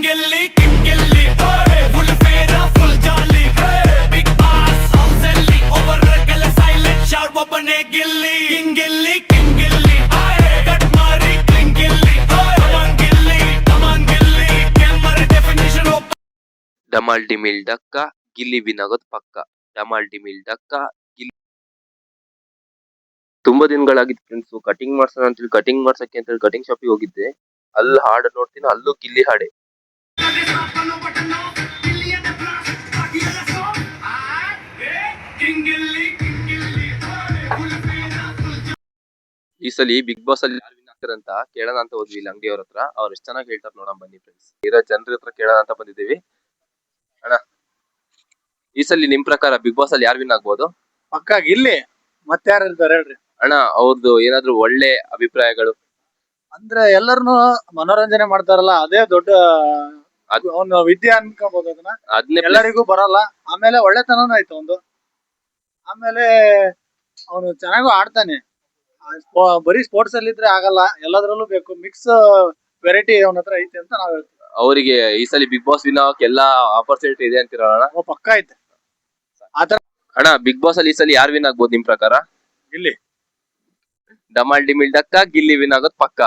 Gilli Gilli full fair full jolly big boss ಹೌಸಲ್ಲಿ over ಕೆಲ silent short ಒಬ್ಬನೇ ಗಿಲ್ಲಿ ಗಿಲ್ಲಿ ಗಿಲ್ಲಿ ಕಟ್ ಮಾರಿ ಗಿಲ್ಲಿ ಕಮಾನ್ ಗಿಲ್ಲಿ ಕೆಮ್ಮರ್ ಡೆಫಿನಿಷನ್ ಡಮಾಲ್ ಡಿಮಿಲ್ ಡಕ್ಕ ಗಿಲ್ಲಿ ವಿನ್ ಆಗೋದ್ ಪಕ್ಕ. ಡಮಾಲ್ ಡಿಮಿಲ್ ಡಕ್ಕ ಗಿಲ್ಲಿ. ತುಂಬಾ ದಿನಗಳಾಗಿತ್ತು ಫ್ರೆಂಡ್ಸ್, ಕಟಿಂಗ್ ಮಾಡ್ಸೋಣ ಅಂತೇಳಿ ಕಟಿಂಗ್ ಮಾಡ್ಸಕ್ಕೆ ಅಂತೇಳಿ ಕಟಿಂಗ್ ಶಾಪಿಗೆ ಹೋಗಿದ್ದೆ. ಅಲ್ಲಿ ಹಾಡು ನೋಡ್ತೀನಿ, ಅಲ್ಲೂ ಗಿಲ್ಲಿ ಹಾಡೆ. ಈ ಸಲ ಬಿಗ್ ಬಾಸ್ ಅಲ್ಲಿ ಯಾರು ವಿನ್ ಆಗ್ತಾರೆ ಅಂತ ಕೇಳೋಣ ಅಂತ ಹೋದ್ವಿ ಇಲ್ಲಿ ಅಂಗಡಿಯವ್ರ ಹತ್ರ. ಅವ್ರು ಎಷ್ಟು ಚೆನ್ನಾಗಿ ಹೇಳ್ತಾರೆ ನೋಡೋಣ ಬನ್ನಿ ಫ್ರೆಂಡ್ಸ್. ಇರೋ ಜನರ ಹತ್ರ ಕೇಳೋಣ ಅಂತ ಬಂದಿದ್ದೀವಿ. ಅಣ್ಣ, ಈ ಸಲ ನಿಮ್ ಪ್ರಕಾರ ಬಿಗ್ ಬಾಸ್ ಅಲ್ಲಿ ಯಾರು ವಿನ್ ಆಗ್ಬೋದು? ಪಕ್ಕ ಗಿಲ್ಲಿ. ಮತ್ತೆ ಯಾರು ಇರ್ತಾರೆ ಹೇಳ್ರಿ? ಅಣ್ಣ, ಅವ್ರದ್ದು ಏನಾದ್ರು ಒಳ್ಳೆ ಅಭಿಪ್ರಾಯಗಳು? ಅಂದ್ರೆ ಎಲ್ಲರನ್ನು ಮನೋರಂಜನೆ ಮಾಡ್ತಾರಲ್ಲ, ಅದೇ ದೊಡ್ಡ ಒಂದು ವಿದ್ಯೆ ಅನ್ಕೋಬಹುದು ಅದನ್ನ. ಅದನ್ನೇ ಎಲ್ಲರಿಗೂ ಬರಲ್ಲ. ಆಮೇಲೆ ಒಳ್ಳೆತನನೂ ಆಯ್ತು ಒಂದು. ಆಮೇಲೆ ಅವನು ಚೆನ್ನಾಗೂ ಆಡ್ತಾನೆ. ಬರೀ ಸ್ಪೋರ್ಟ್ಸ್ ಅಲ್ಲಿ ಇದ್ರೆ ಆಗಲ್ಲ, ಎಲ್ಲದ್ರಲ್ಲೂ ಬೇಕು. ಮಿಕ್ಸ್ ವೆರೈಟಿ ಅವನ ಹತ್ರ ಐತೆ ಅಂತ ನಾವ್ ಹೇಳ್ತೀವಿ. ಅವರಿಗೆ ಈ ಸಲ ಬಿಗ್ ಬಾಸ್ ವಿನ್ ಆಗಕ್ಕೆ ಎಲ್ಲಾ ಆಪರ್ಚುನಿಟಿ ಇದೆ ಅಂತೀರಲ್ಲ? ಪಕ್ಕ ಐತೆ ಆತರ. ಅಣ್ಣ, ಬಿಗ್ ಬಾಸ್ ಅಲ್ಲಿ ಈ ಸಲ ಯಾರು ವಿನ್ ಆಗ್ಬೋದು ನಿಮ್ ಪ್ರಕಾರ? ಗಿಲ್ಲಿ. ಡಮಾಲ್ ಡಿಮಿಲ್ ಡಕ್ಕ ಗಿಲ್ಲಿ ವಿನ್ ಆಗೋದ್ ಪಕ್ಕ.